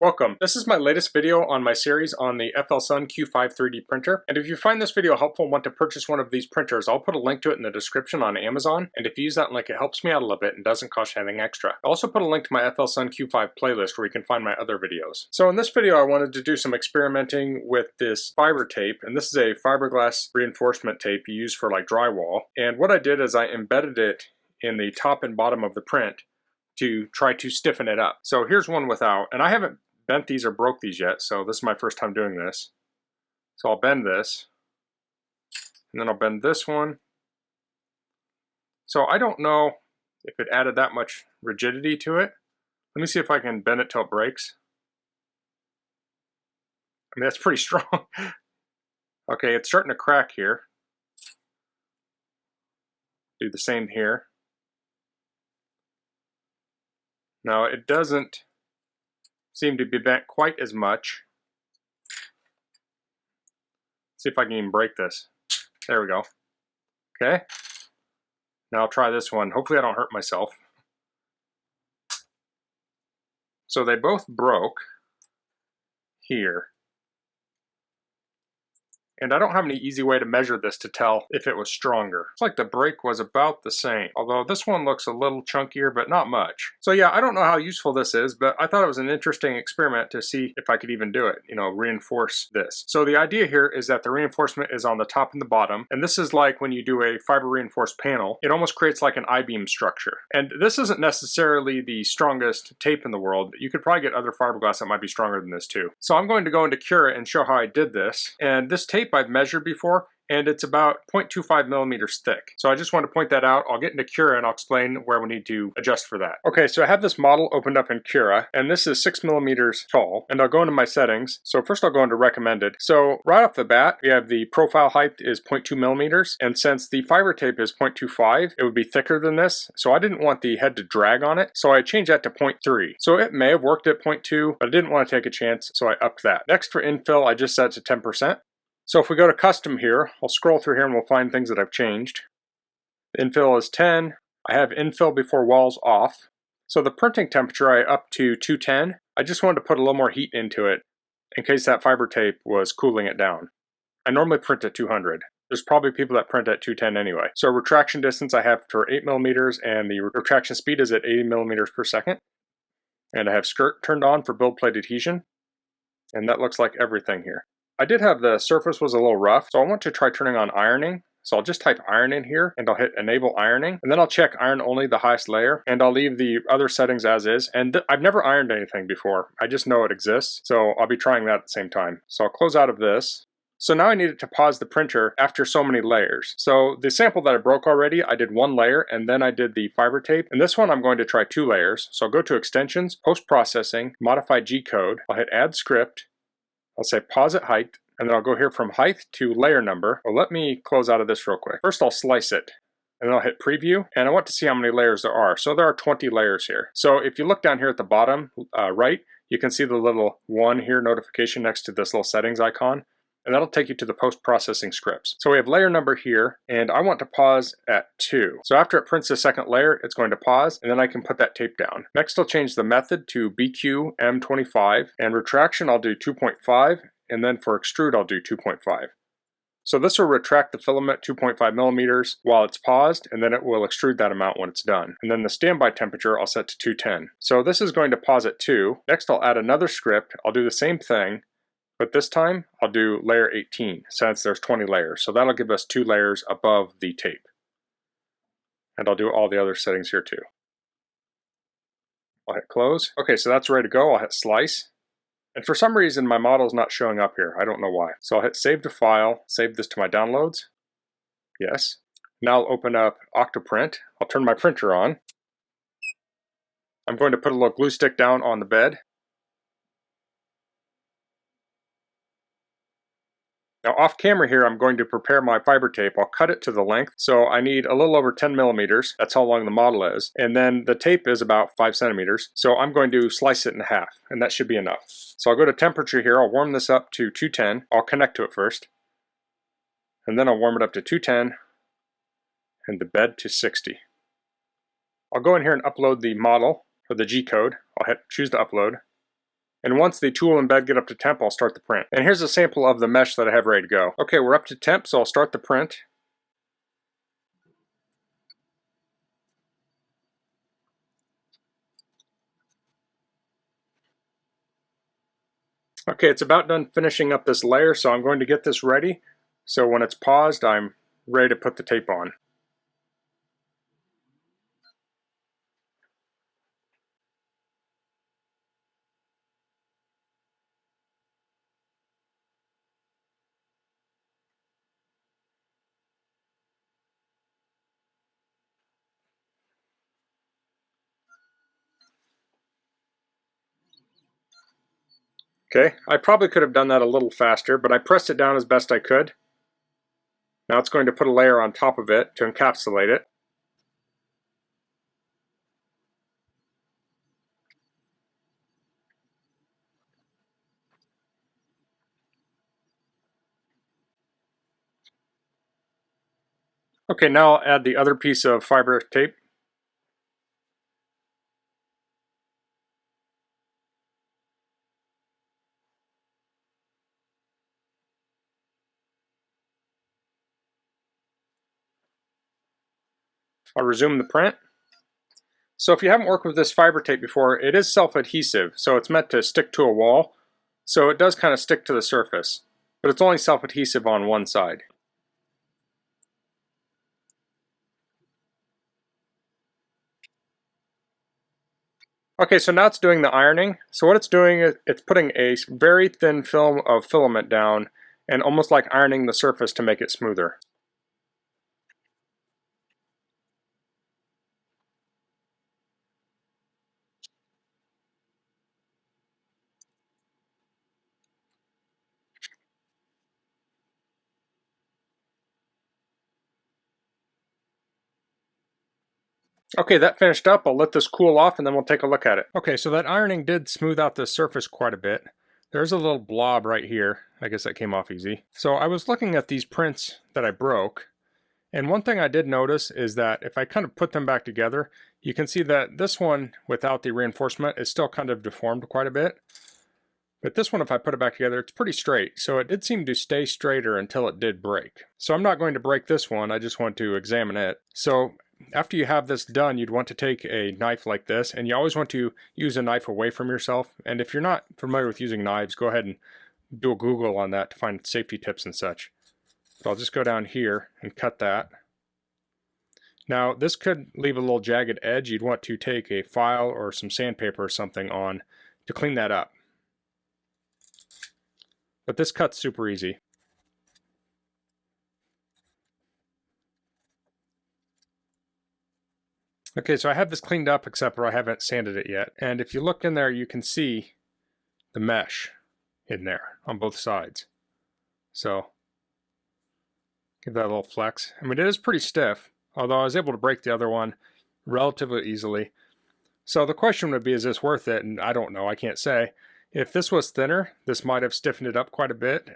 Welcome. This is my latest video on my series on the FLSUN Q5 3D printer. And if you find this video helpful and want to purchase one of these printers, I'll put a link to it in the description on Amazon. And if you use that link, it helps me out a little bit and doesn't cost you anything extra. I'll also put a link to my FLSUN Q5 playlist where you can find my other videos. So in this video, I wanted to do some experimenting with this fiber tape. And this is a fiberglass reinforcement tape you use for like drywall. And what I did is I embedded it in the top and bottom of the print to try to stiffen it up. So here's one without, and I haven't bent these or broke these yet, so this is my first time doing this. So I'll bend this, and then I'll bend this one. So I don't know if it added that much rigidity to it. Let me see if I can bend it till it breaks. I mean, that's pretty strong. Okay, it's starting to crack here. Do the same here. Now it doesn't seem to be bent quite as much. See if I can even break this. There we go. Okay. Now I'll try this one. Hopefully I don't hurt myself. So they both broke here. And I don't have any easy way to measure this to tell if it was stronger. It's like the break was about the same, although this one looks a little chunkier, but not much. So yeah, I don't know how useful this is, but I thought it was an interesting experiment to see if I could even do it, reinforce this. So the idea here is that the reinforcement is on the top and the bottom, and this is like when you do a fiber reinforced panel, it almost creates like an I-beam structure. And this isn't necessarily the strongest tape in the world. You could probably get other fiberglass that might be stronger than this too. So I'm going to go into Cura and show how I did this. And this tape I've measured before, and it's about 0.25 millimeters thick. So I just want to point that out. I'll get into Cura and I'll explain where we need to adjust for that. Okay, so I have this model opened up in Cura, and this is 6 millimeters tall, and I'll go into my settings. So first I'll go into recommended. So right off the bat, we have the profile height is 0.2 millimeters, and since the fiber tape is 0.25, it would be thicker than this. So I didn't want the head to drag on it, so I changed that to 0.3. So it may have worked at 0.2, but I didn't want to take a chance, so I upped that. Next for infill, I just set it to 10%. So if we go to custom here, I'll scroll through here and we'll find things that I've changed. The infill is 10. I have infill before walls off. So the printing temperature I upped to 210. I just wanted to put a little more heat into it in case that fiber tape was cooling it down. I normally print at 200. There's probably people that print at 210 anyway. So retraction distance I have for 8 millimeters and the retraction speed is at 80 millimeters per second. And I have skirt turned on for build plate adhesion. And that looks like everything here. I did have the surface was a little rough, so I want to try turning on ironing. So I'll just type iron in here and I'll hit enable ironing, and then I'll check iron only the highest layer, and I'll leave the other settings as is. And I've never ironed anything before. I just know it exists, so I'll be trying that at the same time. So I'll close out of this. So now I needed to pause the printer after so many layers. So the sample that I broke already, I did 1 layer and then I did the fiber tape. And this one I'm going to try 2 layers. So I'll go to extensions, post-processing, modify G-code. I'll hit add script. I'll say pause at height, and then I'll go here from height to layer number. Well, let me close out of this real quick. First I'll slice it, and then I'll hit preview, and I want to see how many layers there are. So there are 20 layers here. So if you look down here at the bottom right, you can see the little 1 here notification next to this little settings icon, and that'll take you to the post-processing scripts. So we have layer number here, and I want to pause at 2. So after it prints the second layer, it's going to pause, and then I can put that tape down. Next I'll change the method to BQM25, and retraction I'll do 2.5, and then for extrude I'll do 2.5. So this will retract the filament 2.5 millimeters while it's paused, and then it will extrude that amount when it's done. And then the standby temperature I'll set to 210. So this is going to pause at 2. Next I'll add another script. I'll do the same thing, but this time I'll do layer 18 since there's 20 layers. So that'll give us 2 layers above the tape. And I'll do all the other settings here too. I'll hit close. Okay, so that's ready to go. I'll hit slice. And for some reason my model is not showing up here. I don't know why. So I'll hit save to file, save this to my downloads. Yes. Now I'll open up Octoprint. I'll turn my printer on. I'm going to put a little glue stick down on the bed. Now off camera here, I'm going to prepare my fiber tape. I'll cut it to the length. So I need a little over 10 millimeters. That's how long the model is. And then the tape is about 5 centimeters. So I'm going to slice it in half, and that should be enough. So I'll go to temperature here. I'll warm this up to 210. I'll connect to it first. And then I'll warm it up to 210 and the bed to 60. I'll go in here and upload the model for the G code. I'll choose to upload. And once the tool and bed get up to temp, I'll start the print. And here's a sample of the mesh that I have ready to go. Okay, we're up to temp, so I'll start the print. Okay, it's about done finishing up this layer, so I'm going to get this ready. So when it's paused, I'm ready to put the tape on. Okay, I probably could have done that a little faster, but I pressed it down as best I could. Now it's going to put a layer on top of it to encapsulate it. Okay, now I'll add the other piece of fiber tape. I'll resume the print. So if you haven't worked with this fiber tape before, it is self-adhesive, so it's meant to stick to a wall. So it does kind of stick to the surface, but it's only self-adhesive on one side. Okay, so now it's doing the ironing. So what it's doing is it's putting a very thin film of filament down and almost like ironing the surface to make it smoother. Okay, that finished up. I'll let this cool off and then we'll take a look at it. Okay, so that ironing did smooth out the surface quite a bit. There's a little blob right here. I guess that came off easy. So I was looking at these prints that I broke, and one thing I did notice is that if I kind of put them back together, you can see that this one without the reinforcement is still kind of deformed quite a bit. But this one, if I put it back together, it's pretty straight. So it did seem to stay straighter until it did break. So I'm not going to break this one, I just want to examine it. So after you have this done, you'd want to take a knife like this, and you always want to use a knife away from yourself. And if you're not familiar with using knives, go ahead and do a Google on that to find safety tips and such. So I'll just go down here and cut that. Now this could leave a little jagged edge. You'd want to take a file or some sandpaper or something on to clean that up. But this cut's super easy. Okay, so I have this cleaned up except for I haven't sanded it yet. And if you look in there, you can see the mesh in there on both sides. So give that a little flex. I mean, it is pretty stiff, although I was able to break the other one relatively easily. So the question would be, is this worth it? And I don't know, I can't say. If this was thinner, this might have stiffened it up quite a bit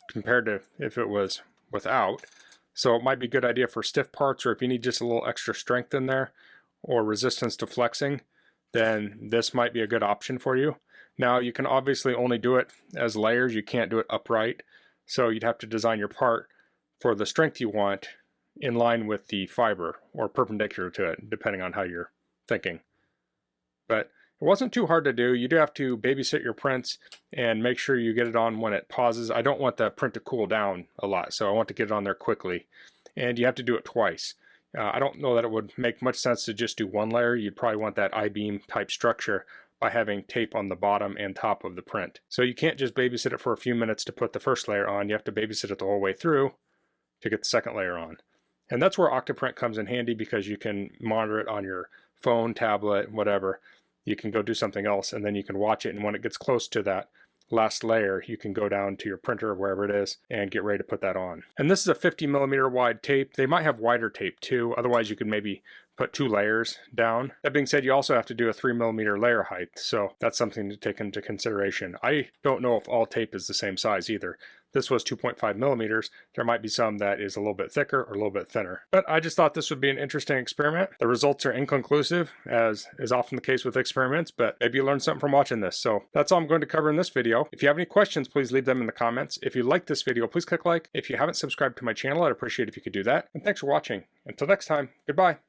compared to if it was without. So it might be a good idea for stiff parts, or if you need just a little extra strength in there or resistance to flexing, then this might be a good option for you. Now you can obviously only do it as layers, you can't do it upright. So you'd have to design your part for the strength you want in line with the fiber or perpendicular to it, depending on how you're thinking. But it wasn't too hard to do. You do have to babysit your prints and make sure you get it on when it pauses. I don't want the print to cool down a lot, so I want to get it on there quickly. And you have to do it twice. I don't know that it would make much sense to just do one layer. You'd probably want that I-beam type structure by having tape on the bottom and top of the print. So you can't just babysit it for a few minutes to put the first layer on. You have to babysit it the whole way through to get the second layer on. And that's where Octoprint comes in handy, because you can monitor it on your phone, tablet, whatever. You can go do something else and then you can watch it, and when it gets close to that last layer, you can go down to your printer, wherever it is, and get ready to put that on. And this is a 50mm wide tape. They might have wider tape too, otherwise you could maybe put 2 layers down. That being said, you also have to do a 3mm layer height, so that's something to take into consideration. I don't know if all tape is the same size either. This was 2.5mm. There might be some that is a little bit thicker or a little bit thinner. But I just thought this would be an interesting experiment. The results are inconclusive, as is often the case with experiments, but maybe you learned something from watching this. So that's all I'm going to cover in this video. If you have any questions, please leave them in the comments. If you like this video, please click like. If you haven't subscribed to my channel, I'd appreciate it if you could do that. And thanks for watching. Until next time, goodbye.